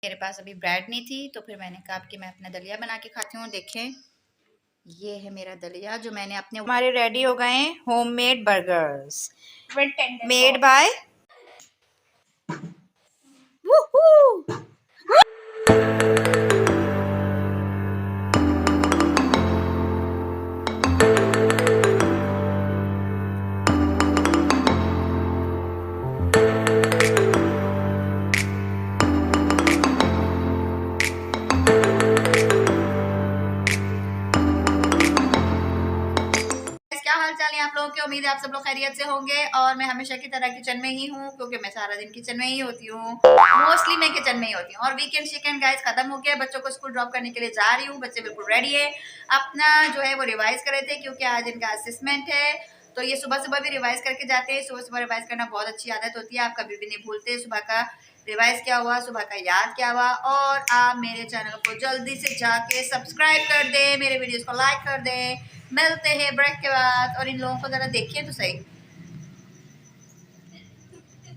मेरे पास अभी ब्रेड नहीं थी तो फिर मैंने कहा कि मैं अपना दलिया बना के खाती हूँ। देखें, ये है मेरा दलिया जो मैंने अपने। हमारे रेडी हो गए होममेड बर्गर्स मेड बाय क्या हाल चाल है आप लोगों के। उम्मीद है आप सब लोग खैरियत से होंगे और मैं हमेशा की तरह किचन में ही हूँ क्योंकि मैं सारा दिन किचन में ही होती हूँ। मोस्टली मैं किचन में ही होती हूँ और वीकेंड शिकेंड गाइस खत्म हो गया। बच्चों को स्कूल ड्रॉप करने के लिए जा रही हूँ। बच्चे बिल्कुल रेडी है, अपना जो है वो रिवाइज कर रहे थे क्योंकि आज इनका असेसमेंट है। तो ये सुबह सुबह भी रिवाइज करके जाते हैं। सुबह सुबह रिवाइज करना बहुत अच्छी आदत होती है, आप कभी भी नहीं भूलते सुबह का रिवाइज क्या हुआ, सुबह का याद क्या हुआ। और आप मेरे चैनल को जल्दी से जाके सब्सक्राइब कर दें, मेरे वीडियोस को लाइक कर दें। मिलते हैं ब्रेक के बाद। और इन लोगों को जरा देखिए तो सही,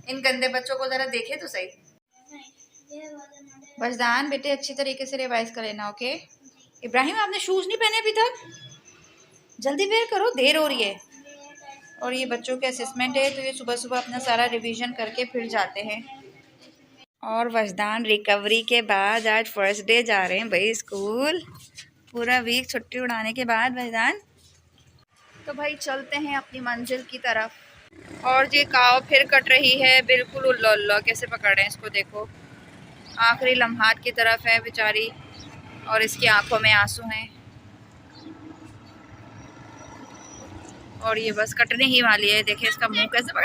इन गंदे बच्चों को जरा देखिए तो सही। बजदान बेटे अच्छी तरीके से रिवाइज कर लेना, ओके। इब्राहिम आपने शूज नहीं पहने अभी तक, जल्दी वेयर करो, देर हो रही है। और ये बच्चों के असेसमेंट है तो ये सुबह सुबह अपना सारा रिवीजन करके फिर जाते हैं। और वजदान रिकवरी के बाद आज फर्स्ट डे जा रहे हैं भाई स्कूल, पूरा वीक छुट्टी उड़ाने के बाद वजदान। तो भाई चलते हैं अपनी मंजिल की तरफ। और ये काव फिर कट रही है, बिल्कुल उल्लो उल्लो कैसे पकड़ रहे हैं इसको, देखो आखिरी लम्हात की तरफ है बेचारी और इसकी आंखों में आंसू हैं और ये बस कटने ही वाली है। देखिए इसका मुंह कैसे बस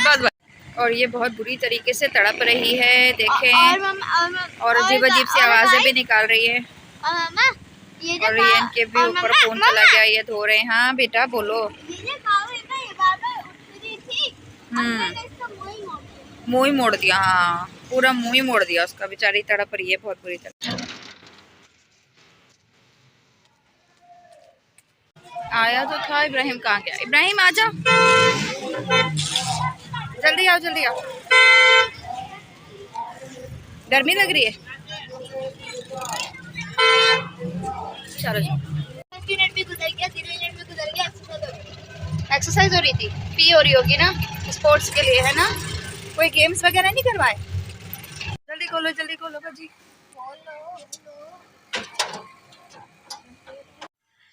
बस। और ये बहुत बुरी तरीके से तड़प रही है, देखें। और अजीब अजीब सी आवाजें भी निकाल रही है। और ये इनके भी ऊपर फोन चला गया, ये धो रहे हैं। हाँ बेटा बोलो। मुंह ही मोड़ दिया, हाँ पूरा मुंह ही मोड़ दिया उसका, बेचारी तड़प रही है बहुत बुरी तरह। आया तो था इब्राहिम, कहाँ गया इब्राहिम, आ जाओ जल्दी आओ जल्दी आओ। गर्मी लग रही है, चलो जाओ। 5 मिनट भी गुजर गया, 3 मिनट भी गुजर गया। एक्सरसाइज हो रही थी, पी हो रही होगी ना, स्पोर्ट्स के लिए है ना। कोई गेम्स वगैरह नहीं करवाए? जल्दी खोलो भाजी।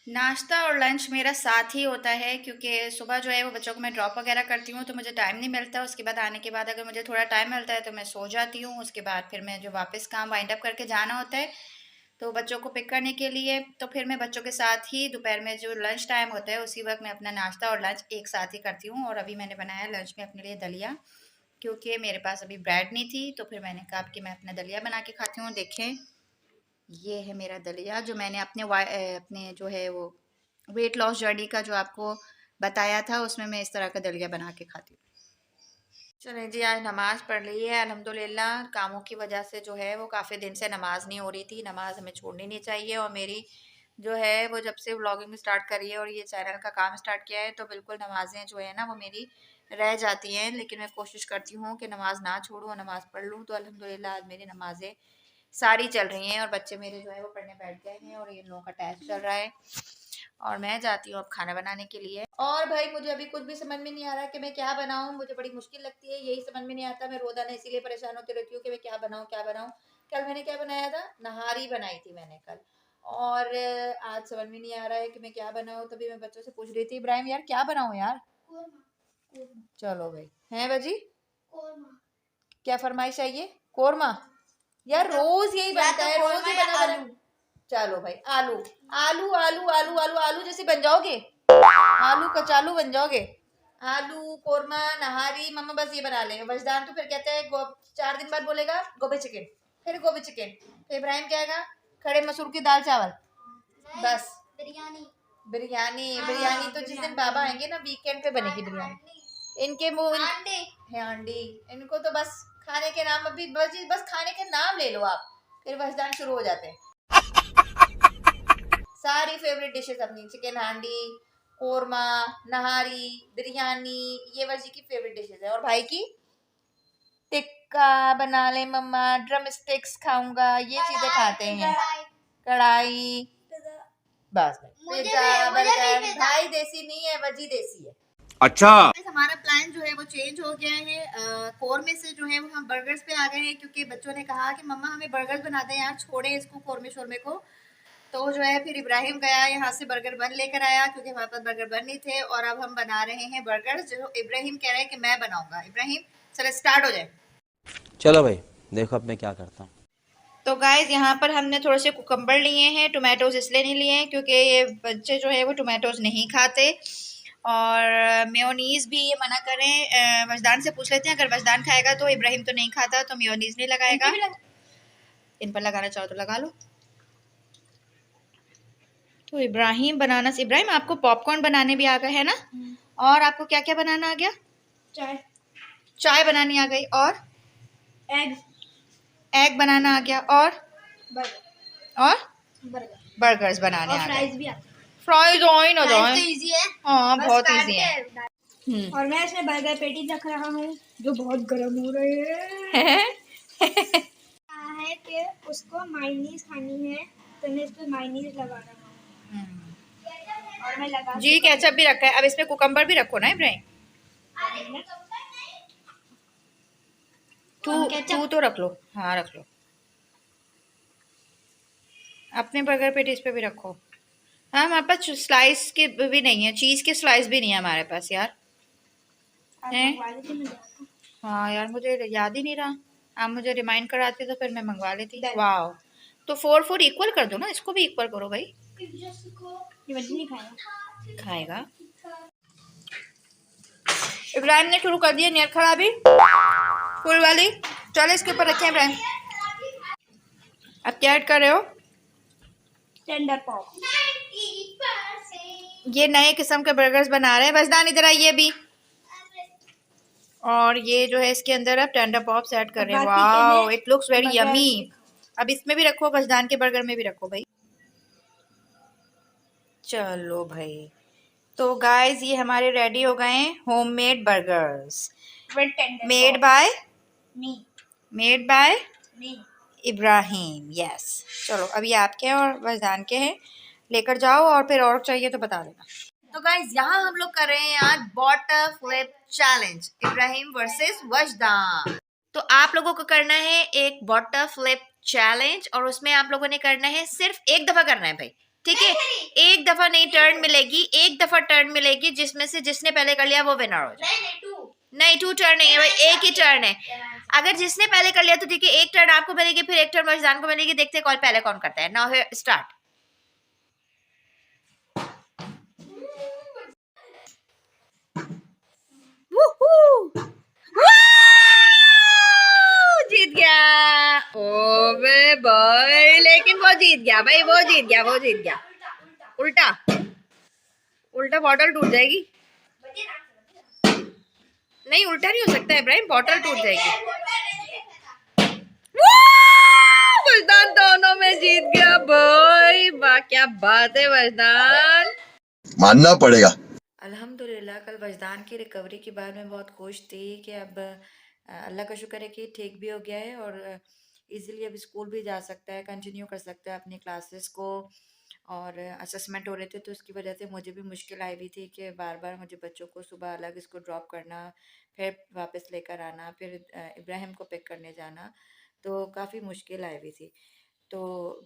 नाश्ता और लंच मेरा साथ ही होता है क्योंकि सुबह जो है वो बच्चों को मैं ड्रॉप वगैरह करती हूँ तो मुझे टाइम नहीं मिलता। उसके बाद आने के बाद अगर मुझे थोड़ा टाइम मिलता है तो मैं सो जाती हूँ। उसके बाद फिर मैं जो वापस काम वाइंड अप करके जाना होता है तो बच्चों को पिक करने के लिए, तो फिर मैं बच्चों के साथ ही दोपहर में जो लंच टाइम होता है उसी वक्त मैं अपना नाश्ता और लंच एक साथ ही करती हूँ। और अभी मैंने बनाया लंच में अपने लिए दलिया क्योंकि मेरे पास अभी ब्रेड नहीं थी तो फिर मैंने कहा कि मैं अपना दलिया बना के खाती हूँ। देखें, ये है मेरा दलिया जो मैंने अपने जो है वो वेट लॉस जर्नी का जो आपको बताया था उसमें मैं इस तरह का दलिया बना के खाती हूँ। चलें जी, आज नमाज़ पढ़ ली है अल्हम्दुलिल्लाह। कामों की वजह से जो है वो काफ़ी दिन से नमाज़ नहीं हो रही थी। नमाज़ हमें छोड़नी नहीं चाहिए और मेरी जो है वो जब से व्लॉगिंग स्टार्ट करी है और ये चैनल का काम स्टार्ट किया है तो बिल्कुल नमाज़ें जो है ना वो मेरी रह जाती हैं। लेकिन मैं कोशिश करती हूँ कि नमाज़ ना छोड़ूँ और नमाज़ पढ़ लूँ। तो अल्हम्दुलिल्लाह आज मेरी नमाज़ें सारी चल रही हैं और बच्चे मेरे जो है वो पढ़ने बैठ गए हैं और इन लोगों का टेस्ट चल रहा है और मैं जाती हूँ अब खाना बनाने के लिए। और भाई मुझे अभी कुछ भी समझ में नहीं आ रहा कि मैं क्या बनाऊँ, मुझे बड़ी मुश्किल लगती है, यही समझ में नहीं आता। मैं रोजाना इसीलिए परेशान होती रहती हूँ कि मैं क्या बनाऊँ क्या बनाऊँ। कल मैंने क्या बनाया था, नहारी बनाई थी मैंने कल, और आज समझ में नहीं आ रहा है कि मैं क्या बनाऊँ। तभी मैं बच्चों से पूछ रही थी, इब्राहिम यार क्या बनाऊँ यार। चलो भाई, हैं बाजी क्या फरमाइश है ये? कोरमा यार, रोज यही बनता है, रोज ही बना बना। चलो भाई, आलू आलू आलू आलू आलू आलू जैसे बन जाओगे, आलू कचालू बन जाओगे। आलू कोरमा नहारी मम्मा बस ये बना लेंगे। वजदान तो फिर कहते हैं 4 दिन बाद बोलेगा गोभी चिकन, फिर गोभी चिकन, फिर इब्राहिम कहेगा खड़े मसूर की दाल चावल, बस बिरयानी बिरयानी बिरयानी। तो जिस दिन बाबा आएंगे ना वीकेंड पे बनेगी बिरयानी। इनके मुंह है हांडी, इनको तो बस खाने के नाम, अभी बस खाने के नाम ले लो आप, फिर वजदान शुरू हो जाते हैं। सारी फेवरेट डिशेस अपनी, चिकन हांडी, कोरमा, नहारी, बिरयानी, ये वजी की फेवरेट डिशेस है। और भाई की टिक्का टिक्का बना ले मम्मा, ड्रम स्टिक्स खाऊंगा, ये चीजें खाते हैं। कढ़ाई, बस पिज्जा, बर्गर। भाई देसी नहीं है, वजी देसी है। अच्छा, हमारा प्लान जो है वो चेंज हो गया है। कोरमे से जो है वो हम बर्गर्स पे आ गए हैं, क्योंकि बच्चों ने कहा कि मम्मा हमें बर्गर्स बना दे यार, छोड़े इसको कोरमे शोरमे को। तो जो है फिर इब्राहिम गया यहाँ से बर्गर बन लेकर आया, क्योंकि हमारे पास बर्गर बन नहीं थे, और अब हम बना रहे हैं बर्गर, जो इब्राहिम कह रहे हैं कि मैं बनाऊंगा। इब्राहिम चलो स्टार्ट हो जाए। चलो भाई देखो अब मैं क्या करता हूँ। तो गाइज यहाँ पर हमने थोड़े से कुकम्बर लिए हैं, टोमेटोज इसलिए नहीं लिए हैं क्योंकि ये बच्चे जो है वो टोमेटोज नहीं खाते, और मेयोनीज भी ये मना करें। वजदान से पूछ लेते हैं, अगर वजदान खाएगा तो, इब्राहिम तो नहीं खाता तो मेयोनीज नहीं लगाएगा। इन पर लगाना चाहो तो लगा लो। तो इब्राहिम बनाना से, इब्राहिम आपको पॉपकॉर्न बनाने भी आ गए है ना, और आपको क्या क्या बनाना आ गया? चाय, चाय बनानी आ गई, और एग, एग बनाना आ गया, और बर्गर, और बर्गर, बर्गर्स बनाने आ गए, भी आते हैं। फ्राइज ऑइन हो जाए तो इजी है, हाँ बहुत इजी है। और मैं इसमें बर्गर पैटी रख रहा हूँ जो बहुत गर्म हो रहे हैं। है कि उसको मायोनीज खानी है, तो मैं इस पे मायोनीज लगा रहा हूँ। और मैं लगा जी केचप भी रखा है, अब इसमें कुकम्बर भी रखो ना इब्राहिम। टू तो रख लो, हाँ रख लो। अपने बर्गर पेटी इस पे भी रखो। हाँ हमारे पास स्लाइस की भी नहीं है, चीज के स्लाइस भी नहीं है हमारे पास यार। हैं? हाँ यार मुझे याद ही नहीं रहा, आप मुझे रिमाइंड कराते तो फिर मैं मंगवा लेती। वाह, तो 4 इक्वल कर दो ना, इसको भी इक्वल करो भाई। नहीं खाएगा, खाएगा। इब्राहिम ने शुरू कर दिया नेट खराबी फुल वाली। चलो इसके ऊपर रखें इब्राहिम। अब क्या ऐड कर रहे हो? Tender pop. ये नए किस्म के बर्गर्स बना रहे हैं। वजदान इधर आइए भी। और ये जो है इसके अंदर अब टेंडर पॉप्स ऐड कर रहे हैं। Wow it looks very yummy. अब इसमें भी रखो, वजदान के बर्गर में भी रखो भाई। चलो भाई, तो गाइस ये हमारे रेडी हो गए हैं homemade burgers, made by me, made by me Ibrahim. Yes, चलो अभी आपके हैं और वजदान के हैं, लेकर जाओ, और फिर और चाहिए तो बता देना। तो गाइस यहाँ हम लोग कर रहे हैं यार बॉटर फ्लिप चैलेंज, इब्राहिम वर्सेस वजदान। तो आप लोगों को करना है एक बॉटर फ्लिप चैलेंज, और उसमें आप लोगों ने करना है सिर्फ एक दफा करना है भाई, ठीक है? एक दफा नहीं टर्न मिलेगी, एक दफा टर्न मिलेगी, जिसमें से जिसने पहले कर लिया वो विनर हो जाए। नहीं 2 टर्न नहीं है भाई, एक ही टर्न है। अगर जिसने पहले कर लिया तो ठीक है, एक टर्न आपको मिलेगी, फिर एक टर्न वजदान को मिलेगी। देखते हैं कौन पहले कौन करता है। Now start. जीत गया ओबे भाई, लेकिन वो जीत गया भाई, वो जीत गया, वो जीत गया। उल्टा उल्टा बॉटल टूट जाएगी। नहीं उल्टा नहीं हो सकता इब्राहिम, बॉटल टूट जाएगी। वजदान दोनों में जीत गया भाई, वाह क्या बात है वजदान, मानना पड़ेगा। अल्हम्दुलिल्लाह कल वजदान की रिकवरी के बाद मैं बहुत खुश थी कि अब अल्लाह का शुक्र है कि ठीक भी हो गया है, और इजीली अब स्कूल भी जा सकता है, कंटिन्यू कर सकता है अपनी क्लासेस को। और असेसमेंट हो रहे थे तो उसकी वजह से मुझे भी मुश्किल आई हुई थी कि बार बार मुझे बच्चों को सुबह अलग इसको ड्रॉप करना, फिर वापस लेकर आना, फिर इब्राहिम को पिक करने जाना, तो काफ़ी मुश्किल आई हुई थी। तो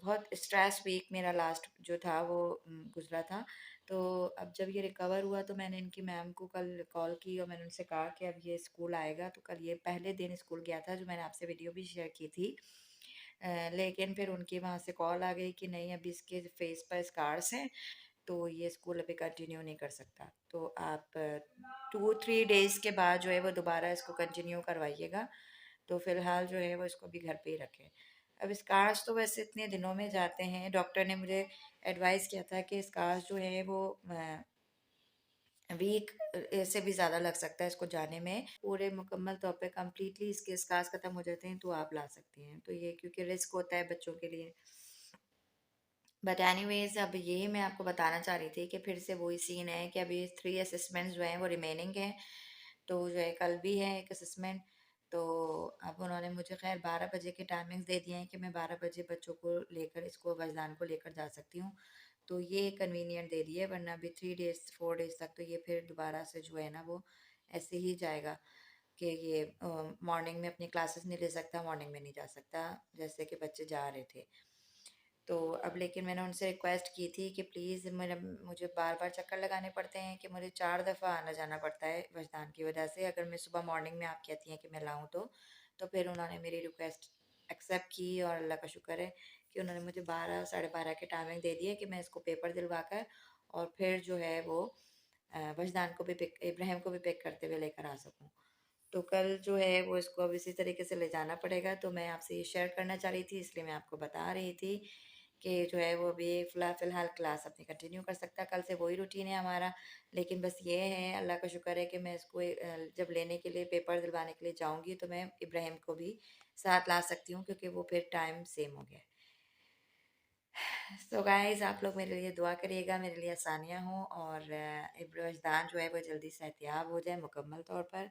बहुत स्ट्रेस वीक मेरा लास्ट जो था वो गुजरा था। तो अब जब ये रिकवर हुआ तो मैंने इनकी मैम को कल कॉल की, और मैंने उनसे कहा कि अब ये स्कूल आएगा। तो कल ये पहले दिन स्कूल गया था, जो मैंने आपसे वीडियो भी शेयर की थी। लेकिन फिर उनकी वहाँ से कॉल आ गई कि नहीं अभी इसके फेस पर स्कार्स हैं, तो ये स्कूल अभी कंटिन्यू नहीं कर सकता। तो आप 2-3 डेज़ के बाद जो है वो दोबारा इसको कंटिन्यू करवाइएगा। तो फ़िलहाल जो है वो इसको भी घर पे ही रखें। अब स्कार्स तो वैसे इतने दिनों में जाते हैं, डॉक्टर ने मुझे एडवाइस किया था कि स्कार्स जो है वो वीक से भी ज़्यादा लग सकता है इसको जाने में। पूरे मुकम्मल तौर पे कम्प्लीटली इसके स्कार्स ख़त्म हो जाते हैं तो आप ला सकती हैं। तो ये क्योंकि रिस्क होता है बच्चों के लिए। बट एनीवेज़ अब यही मैं आपको बताना चाह रही थी कि फिर से वही सीन है कि अभी 3 असेसमेंट्स जो हैं वो रिमेनिंग हैं। तो जो है कल भी है एक असेसमेंट, तो अब उन्होंने मुझे ख़ैर 12 बजे के टाइमिंग्स दे दिए हैं कि मैं 12 बजे बच्चों को लेकर इसको वज़दान को लेकर जा सकती हूँ। तो ये कन्वीनिएंट दे दी है, वरना अभी 3 डेज़ 4 डेज़ तक तो ये फिर दोबारा से जो है ना वो ऐसे ही जाएगा कि ये मॉर्निंग में अपनी क्लासेस नहीं ले सकता, मॉर्निंग में नहीं जा सकता, जैसे कि बच्चे जा रहे थे। तो अब लेकिन मैंने उनसे रिक्वेस्ट की थी कि प्लीज़ मेरा मुझे बार-बार चक्कर लगाने पड़ते हैं कि मुझे 4 दफ़ा आना-जाना पड़ता है वजदान की वजह से। अगर मैं सुबह मॉर्निंग में आप कहती हैं कि मैं लाऊँ तो फिर उन्होंने मेरी रिक्वेस्ट एक्सेप्ट की और अल्लाह का शुक्र है कि उन्होंने मुझे 12 साढ़े 12 की टाइमिंग दे दी है कि मैं इसको पेपर दिलवा कर और फिर जो है वो वजदान को भी पिक इब्राहिम को भी पिक करते हुए लेकर आ सकूँ। तो कल जो है वो इसको अब इसी तरीके से ले जाना पड़ेगा, तो मैं आपसे ये शेयर करना चाह रही थी, इसलिए मैं आपको बता रही थी कि जो है वो अभी फ़िलहाल क्लास अपनी कंटिन्यू कर सकता है, कल से वही रूटीन है हमारा। लेकिन बस ये है, अल्लाह का शुक्र है कि मैं इसको जब लेने के लिए पेपर दिलवाने के लिए जाऊँगी तो मैं इब्राहिम को भी साथ ला सकती हूँ क्योंकि वो फिर टाइम सेम हो गया है। सो गाइज़ आप लोग मेरे लिए दुआ करिएगा, मेरे लिए आसानियाँ हों और वजदान जो है वो जल्दी सेहतियाब हो जाए मुकम्मल तौर पर,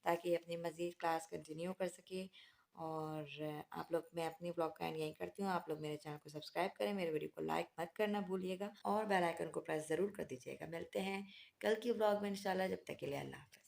ताकि अपनी मज़ीद क्लास कंटिन्यू कर सके। और आप लोग मैं अपनी ब्लॉग का एंड यहीं करती हूँ। आप लोग मेरे चैनल को सब्सक्राइब करें, मेरे वीडियो को लाइक मत करना भूलिएगा और बेल आइकन को प्रेस ज़रूर कर दीजिएगा। मिलते हैं कल की ब्लॉग में इंशाल्लाह, जब तक के लिए अल्लाह हाफ़िज़।